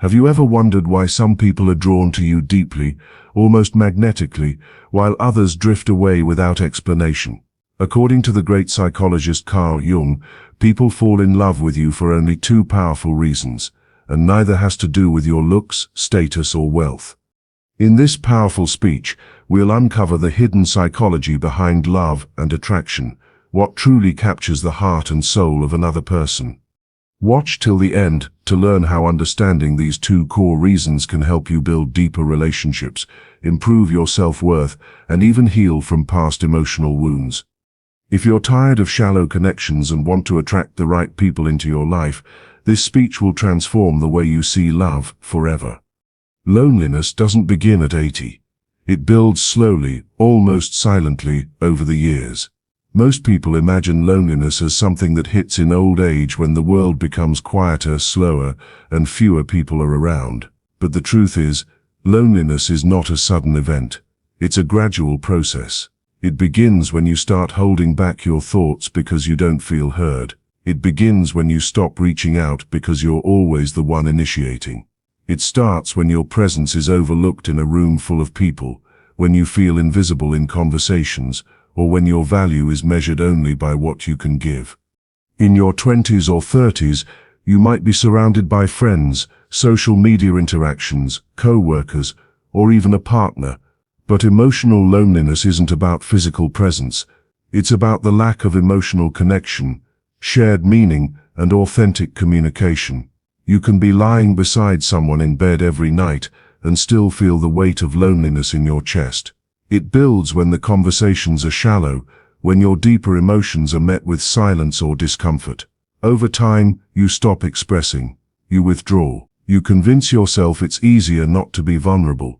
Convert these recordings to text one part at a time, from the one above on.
Have you ever wondered why some people are drawn to you deeply, almost magnetically, while others drift away without explanation? According to the great psychologist Carl Jung, people fall in love with you for only two powerful reasons, and neither has to do with your looks, status, or wealth. In this powerful speech, we'll uncover the hidden psychology behind love and attraction, what truly captures the heart and soul of another person. Watch till the end to learn how understanding these two core reasons can help you build deeper relationships, improve your self-worth, and even heal from past emotional wounds. If you're tired of shallow connections and want to attract the right people into your life, this speech will transform the way you see love forever. Loneliness doesn't begin at 80. It builds slowly, almost silently, over the years. Most people imagine loneliness as something that hits in old age when the world becomes quieter, slower, and fewer people are around. But the truth is, loneliness is not a sudden event. It's a gradual process. It begins when you start holding back your thoughts because you don't feel heard. It begins when you stop reaching out because you're always the one initiating. It starts when your presence is overlooked in a room full of people, when you feel invisible in conversations, or when your value is measured only by what you can give. In your 20s or 30s, you might be surrounded by friends, social media interactions, co-workers, or even a partner. But emotional loneliness isn't about physical presence. It's about the lack of emotional connection, shared meaning, and authentic communication. You can be lying beside someone in bed every night and still feel the weight of loneliness in your chest. It builds when the conversations are shallow, when your deeper emotions are met with silence or discomfort. Over time, you stop expressing. You withdraw. You convince yourself it's easier not to be vulnerable.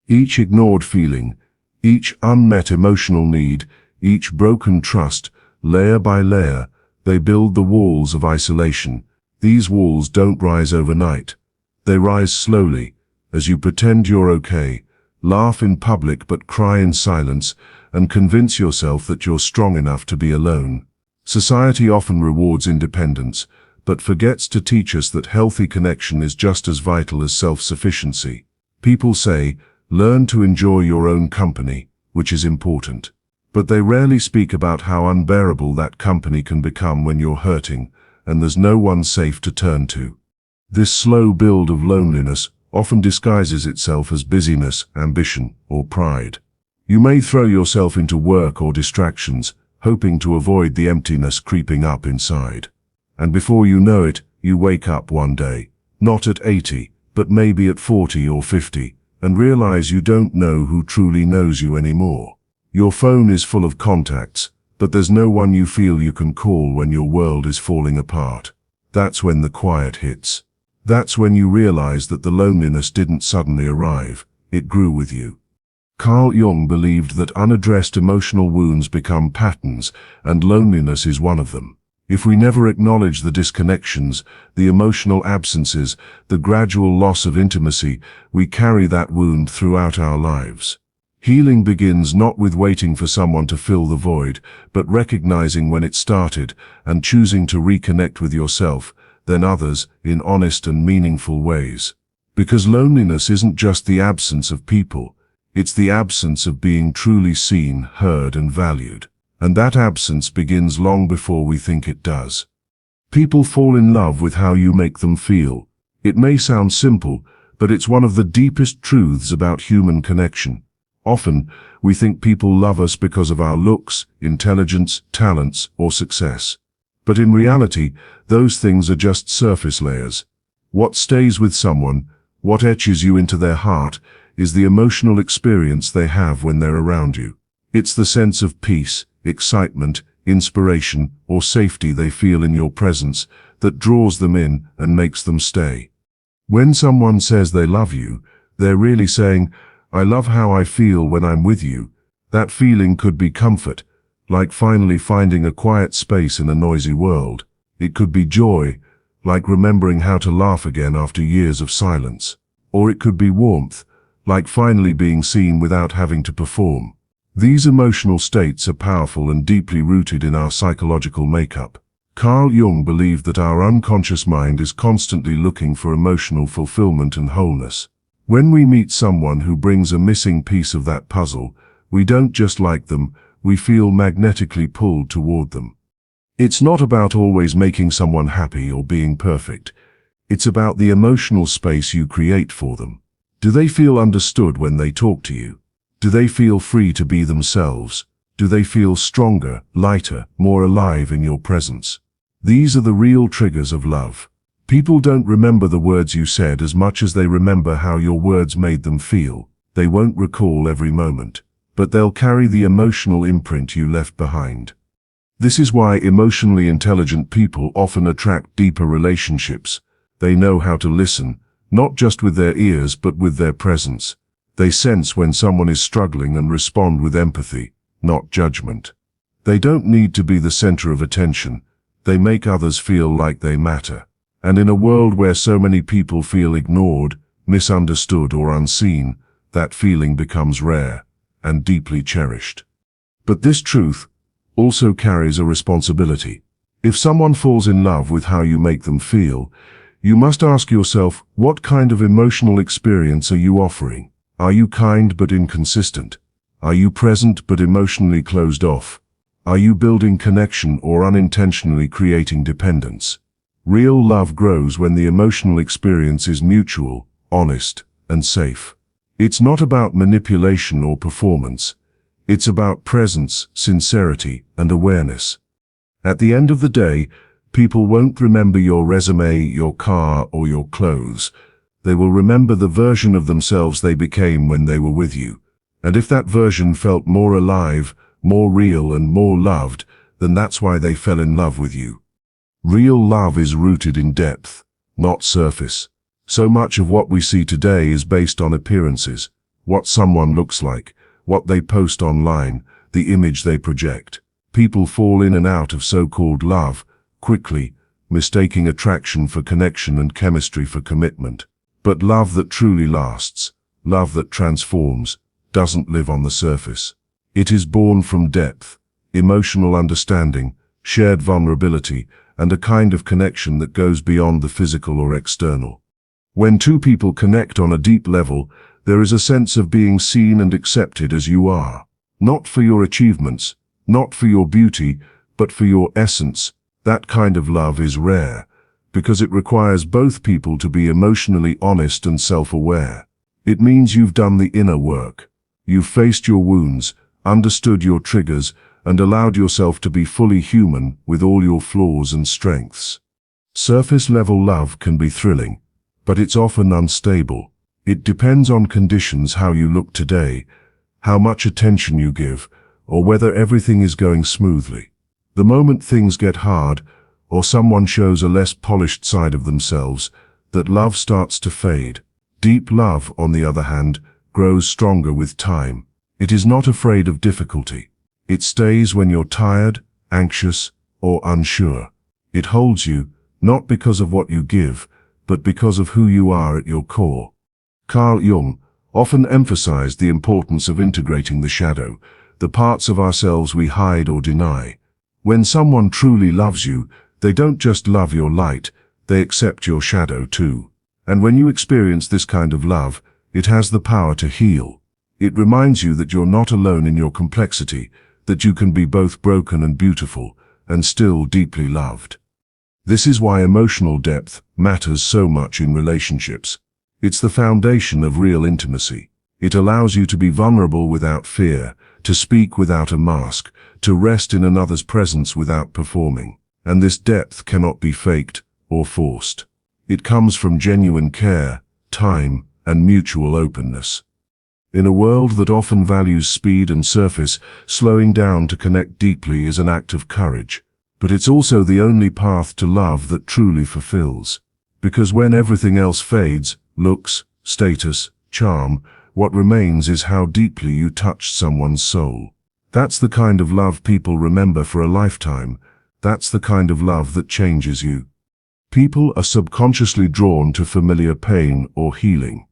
Each ignored feeling, each unmet emotional need, each broken trust, layer by layer, they build the walls of isolation. These walls don't rise overnight. They rise slowly, as you pretend you're okay, laugh in public but cry in silence, and convince yourself that you're strong enough to be alone. Society often rewards independence, but forgets to teach us that healthy connection is just as vital as self-sufficiency. People say, learn to enjoy your own company, which is important. But they rarely speak about how unbearable that company can become when you're hurting, and there's no one safe to turn to. This slow build of loneliness often disguises itself as busyness, ambition, or pride. You may throw yourself into work or distractions, hoping to avoid the emptiness creeping up inside. And before you know it, you wake up one day, not at 80, but maybe at 40 or 50, and realize you don't know who truly knows you anymore. Your phone is full of contacts, but there's no one you feel you can call when your world is falling apart. That's when the quiet hits. That's when you realize that the loneliness didn't suddenly arrive, it grew with you. Carl Jung believed that unaddressed emotional wounds become patterns, and loneliness is one of them. If we never acknowledge the disconnections, the emotional absences, the gradual loss of intimacy, we carry that wound throughout our lives. Healing begins not with waiting for someone to fill the void, but recognizing when it started and choosing to reconnect with yourself, then others, in honest and meaningful ways. Because loneliness isn't just the absence of people, it's the absence of being truly seen, heard, and valued. And that absence begins long before we think it does. People fall in love with how you make them feel. It may sound simple, but it's one of the deepest truths about human connection. Often, we think people love us because of our looks, intelligence, talents, or success. But in reality, those things are just surface layers. What stays with someone, what etches you into their heart, is the emotional experience they have when they're around you. It's the sense of peace, excitement, inspiration, or safety they feel in your presence that draws them in and makes them stay. When someone says they love you, they're really saying, I love how I feel when I'm with you. That feeling could be comfort, like finally finding a quiet space in a noisy world. It could be joy, like remembering how to laugh again after years of silence. Or it could be warmth, like finally being seen without having to perform. These emotional states are powerful and deeply rooted in our psychological makeup. Carl Jung believed that our unconscious mind is constantly looking for emotional fulfillment and wholeness. When we meet someone who brings a missing piece of that puzzle, we don't just like them, we feel magnetically pulled toward them. It's not about always making someone happy or being perfect. It's about the emotional space you create for them. Do they feel understood when they talk to you? Do they feel free to be themselves? Do they feel stronger, lighter, more alive in your presence? These are the real triggers of love. People don't remember the words you said as much as they remember how your words made them feel. They won't recall every moment, but they'll carry the emotional imprint you left behind. This is why emotionally intelligent people often attract deeper relationships. They know how to listen, not just with their ears but with their presence. They sense when someone is struggling and respond with empathy, not judgment. They don't need to be the center of attention. They make others feel like they matter. And in a world where so many people feel ignored, misunderstood or unseen, that feeling becomes rare and deeply cherished. But this truth also carries a responsibility. If someone falls in love with how you make them feel, you must ask yourself, what kind of emotional experience are you offering? Are you kind but inconsistent? Are you present but emotionally closed off? Are you building connection or unintentionally creating dependence? Real love grows when the emotional experience is mutual, honest, and safe. It's not about manipulation or performance. It's about presence, sincerity, and awareness. At the end of the day, people won't remember your resume, your car, or your clothes. They will remember the version of themselves they became when they were with you. And if that version felt more alive, more real, and more loved, then that's why they fell in love with you. Real love is rooted in depth, not surface. So much of what we see today is based on appearances, what someone looks like, what they post online, the image they project. People fall in and out of so-called love quickly, mistaking attraction for connection and chemistry for commitment. But love that truly lasts, love that transforms, doesn't live on the surface. It is born from depth, emotional understanding, shared vulnerability, and a kind of connection that goes beyond the physical or external. When two people connect on a deep level, there is a sense of being seen and accepted as you are. Not for your achievements, not for your beauty, but for your essence. That kind of love is rare, because it requires both people to be emotionally honest and self-aware. It means you've done the inner work. You've faced your wounds, understood your triggers, and allowed yourself to be fully human with all your flaws and strengths. Surface-level love can be thrilling, but it's often unstable. It depends on conditions, how you look today, how much attention you give, or whether everything is going smoothly. The moment things get hard, or someone shows a less polished side of themselves, that love starts to fade. Deep love, on the other hand, grows stronger with time. It is not afraid of difficulty. It stays when you're tired, anxious, or unsure. It holds you, not because of what you give, but because of who you are at your core. Carl Jung often emphasized the importance of integrating the shadow, the parts of ourselves we hide or deny. When someone truly loves you, they don't just love your light, they accept your shadow too. And when you experience this kind of love, it has the power to heal. It reminds you that you're not alone in your complexity, that you can be both broken and beautiful, and still deeply loved. This is why emotional depth matters so much in relationships. It's the foundation of real intimacy. It allows you to be vulnerable without fear, to speak without a mask, to rest in another's presence without performing. And this depth cannot be faked or forced. It comes from genuine care, time, and mutual openness. In a world that often values speed and surface, slowing down to connect deeply is an act of courage. But it's also the only path to love that truly fulfills. Because when everything else fades, looks, status, charm, what remains is how deeply you touched someone's soul. That's the kind of love people remember for a lifetime. That's the kind of love that changes you. People are subconsciously drawn to familiar pain or healing.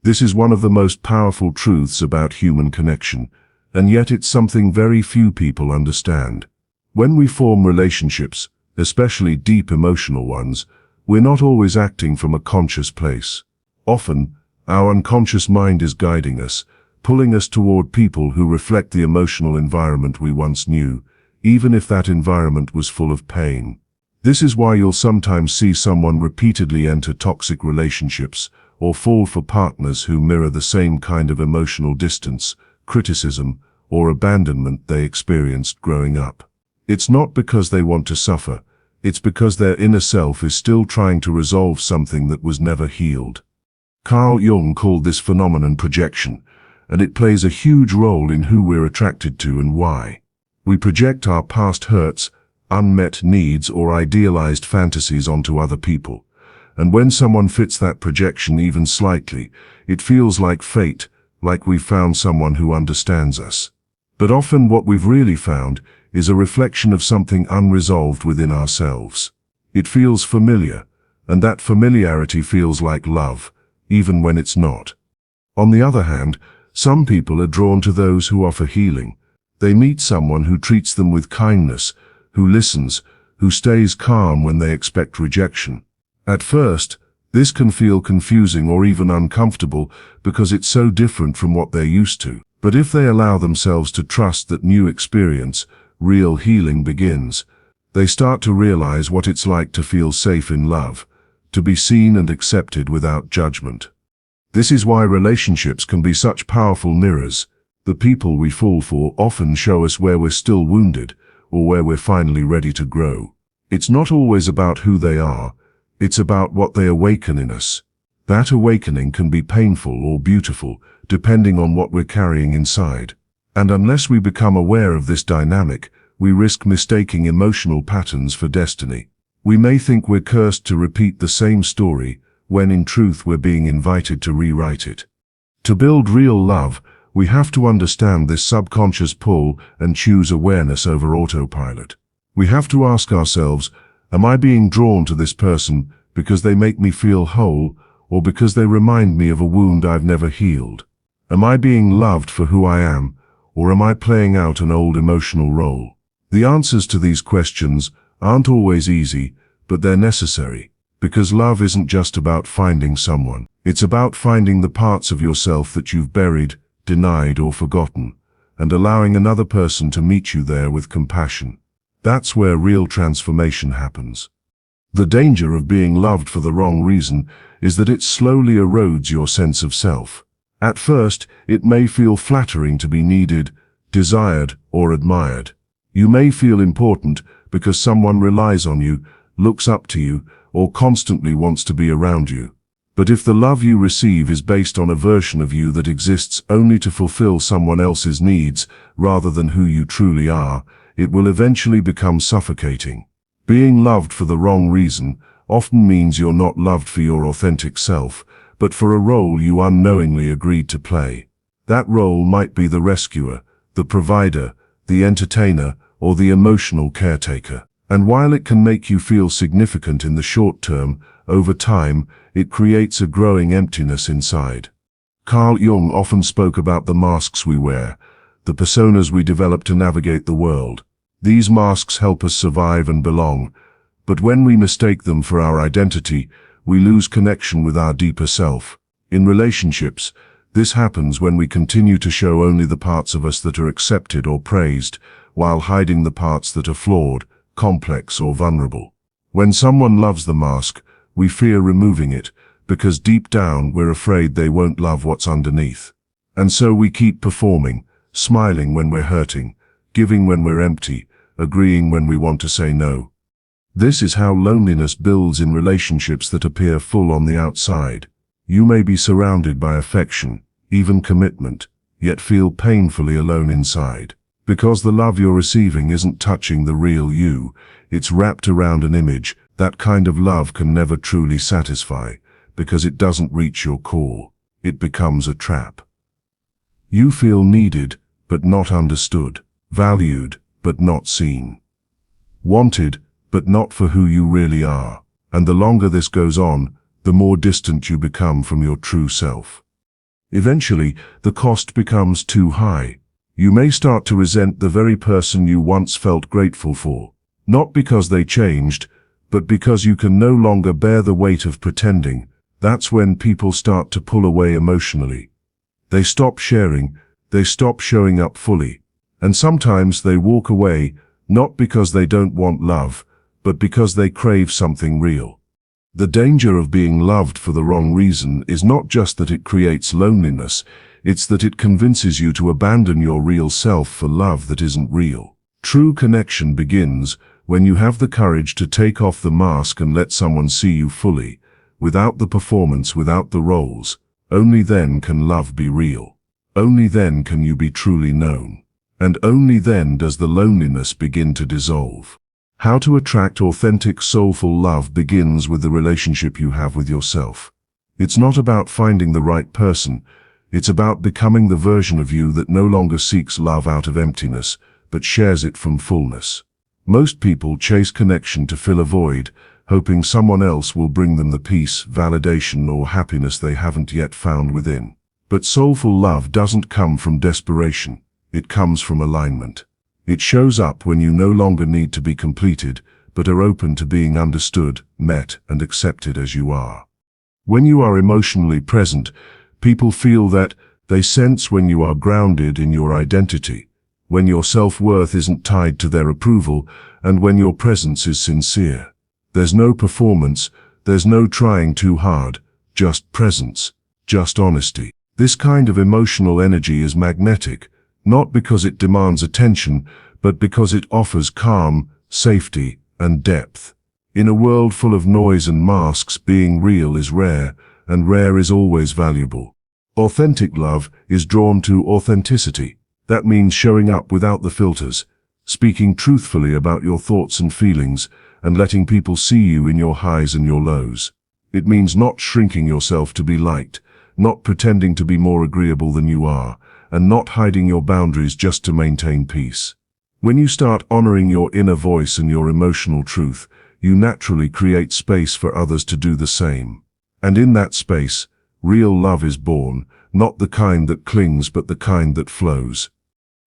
This is one of the most powerful truths about human connection, and yet it's something very few people understand. When we form relationships, especially deep emotional ones, we're not always acting from a conscious place. Often, our unconscious mind is guiding us, pulling us toward people who reflect the emotional environment we once knew, even if that environment was full of pain. This is why you'll sometimes see someone repeatedly enter toxic relationships or fall for partners who mirror the same kind of emotional distance, criticism, or abandonment they experienced growing up. It's not because they want to suffer, it's because their inner self is still trying to resolve something that was never healed. Carl Jung called this phenomenon projection, and it plays a huge role in who we're attracted to and why. We project our past hurts, unmet needs, or idealized fantasies onto other people. And when someone fits that projection even slightly, it feels like fate, like we've found someone who understands us. But often what we've really found is a reflection of something unresolved within ourselves. It feels familiar, and that familiarity feels like love, even when it's not. On the other hand, some people are drawn to those who offer healing. They meet someone who treats them with kindness, who listens, who stays calm when they expect rejection. At first, this can feel confusing or even uncomfortable because it's so different from what they're used to. But if they allow themselves to trust that new experience, real healing begins, they start to realize what it's like to feel safe in love, to be seen and accepted without judgment. This is why relationships can be such powerful mirrors. The people we fall for often show us where we're still wounded, or where we're finally ready to grow. It's not always about who they are, it's about what they awaken in us. That awakening can be painful or beautiful, depending on what we're carrying inside. And unless we become aware of this dynamic, we risk mistaking emotional patterns for destiny. We may think we're cursed to repeat the same story, when in truth we're being invited to rewrite it. To build real love, we have to understand this subconscious pull and choose awareness over autopilot. We have to ask ourselves, am I being drawn to this person because they make me feel whole, or because they remind me of a wound I've never healed? Am I being loved for who I am, or am I playing out an old emotional role? The answers to these questions aren't always easy, but they're necessary, because love isn't just about finding someone. It's about finding the parts of yourself that you've buried, denied, or forgotten, and allowing another person to meet you there with compassion. That's where real transformation happens. The danger of being loved for the wrong reason is that it slowly erodes your sense of self. At first, it may feel flattering to be needed, desired, or admired. You may feel important because someone relies on you, looks up to you, or constantly wants to be around you. But if the love you receive is based on a version of you that exists only to fulfill someone else's needs rather than who you truly are, it will eventually become suffocating. Being loved for the wrong reason often means you're not loved for your authentic self, but for a role you unknowingly agreed to play. That role might be the rescuer, the provider, the entertainer, or the emotional caretaker. And while it can make you feel significant in the short term, over time, it creates a growing emptiness inside. Carl Jung often spoke about the masks we wear, the personas we develop to navigate the world. These masks help us survive and belong, but when we mistake them for our identity, we lose connection with our deeper self. In relationships, this happens when we continue to show only the parts of us that are accepted or praised, while hiding the parts that are flawed, complex, or vulnerable. When someone loves the mask, we fear removing it, because deep down we're afraid they won't love what's underneath. And so we keep performing, smiling when we're hurting, giving when we're empty, agreeing when we want to say no. This is how loneliness builds in relationships that appear full on the outside. You may be surrounded by affection, even commitment, yet feel painfully alone inside. Because the love you're receiving isn't touching the real you, it's wrapped around an image. That kind of love can never truly satisfy, because it doesn't reach your core. It becomes a trap. You feel needed, but not understood, valued, but not seen, wanted, but not for who you really are. And the longer this goes on, the more distant you become from your true self. Eventually, the cost becomes too high. You may start to resent the very person you once felt grateful for. Not because they changed, but because you can no longer bear the weight of pretending. That's when people start to pull away emotionally. They stop sharing, they stop showing up fully. And sometimes they walk away, not because they don't want love, but because they crave something real. The danger of being loved for the wrong reason is not just that it creates loneliness, it's that it convinces you to abandon your real self for love that isn't real. True connection begins when you have the courage to take off the mask and let someone see you fully, without the performance, without the roles. Only then can love be real. Only then can you be truly known. And only then does the loneliness begin to dissolve. How to attract authentic, soulful love begins with the relationship you have with yourself. It's not about finding the right person. It's about becoming the version of you that no longer seeks love out of emptiness, but shares it from fullness. Most people chase connection to fill a void, hoping someone else will bring them the peace, validation, or happiness they haven't yet found within. But soulful love doesn't come from desperation. It comes from alignment. It shows up when you no longer need to be completed, but are open to being understood, met, and accepted as you are. When you are emotionally present, people feel that. They sense when you are grounded in your identity, when your self-worth isn't tied to their approval, and when your presence is sincere. There's no performance, there's no trying too hard, just presence, just honesty. This kind of emotional energy is magnetic, not because it demands attention, but because it offers calm, safety, and depth. In a world full of noise and masks, being real is rare, and rare is always valuable. Authentic love is drawn to authenticity. That means showing up without the filters, speaking truthfully about your thoughts and feelings, and letting people see you in your highs and your lows. It means not shrinking yourself to be liked, not pretending to be more agreeable than you are, and not hiding your boundaries just to maintain peace. When you start honoring your inner voice and your emotional truth, you naturally create space for others to do the same. And in that space, real love is born, not the kind that clings but the kind that flows.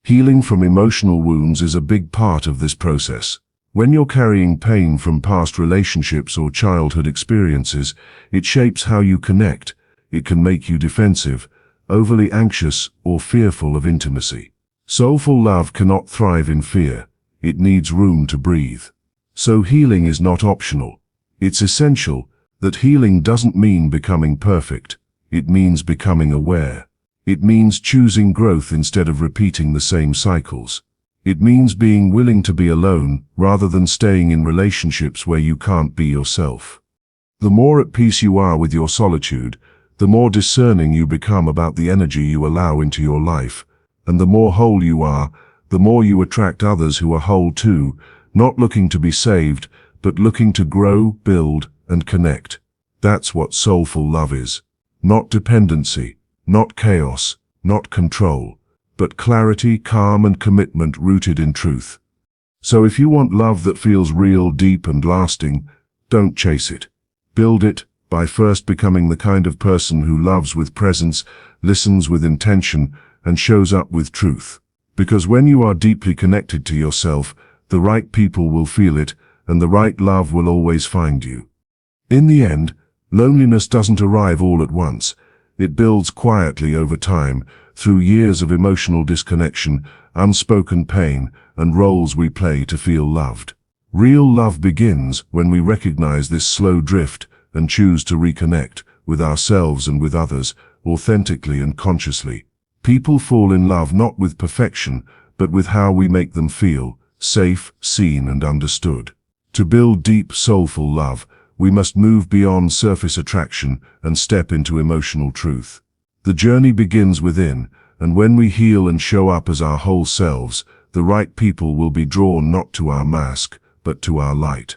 Healing from emotional wounds is a big part of this process. When you're carrying pain from past relationships or childhood experiences, it shapes how you connect. It can make you defensive, overly anxious, or fearful of intimacy. Soulful love cannot thrive in fear. It needs room to breathe. So healing is not optional. It's essential. That healing doesn't mean becoming perfect. It means becoming aware. It means choosing growth instead of repeating the same cycles. It means being willing to be alone rather than staying in relationships where you can't be yourself. The more at peace you are with your solitude, the more discerning you become about the energy you allow into your life, and the more whole you are, the more you attract others who are whole too, not looking to be saved, but looking to grow, build, and connect. That's what soulful love is. Not dependency, not chaos, not control, but clarity, calm, and commitment rooted in truth. So if you want love that feels real, deep, and lasting, don't chase it. Build it by first becoming the kind of person who loves with presence, listens with intention, and shows up with truth. Because when you are deeply connected to yourself, the right people will feel it, and the right love will always find you. In the end, loneliness doesn't arrive all at once. It builds quietly over time, through years of emotional disconnection, unspoken pain, and roles we play to feel loved. Real love begins when we recognize this slow drift and choose to reconnect with ourselves and with others, authentically and consciously. People fall in love not with perfection, but with how we make them feel, safe, seen, and understood. To build deep, soulful love, we must move beyond surface attraction and step into emotional truth. The journey begins within, and when we heal and show up as our whole selves, the right people will be drawn not to our mask, but to our light.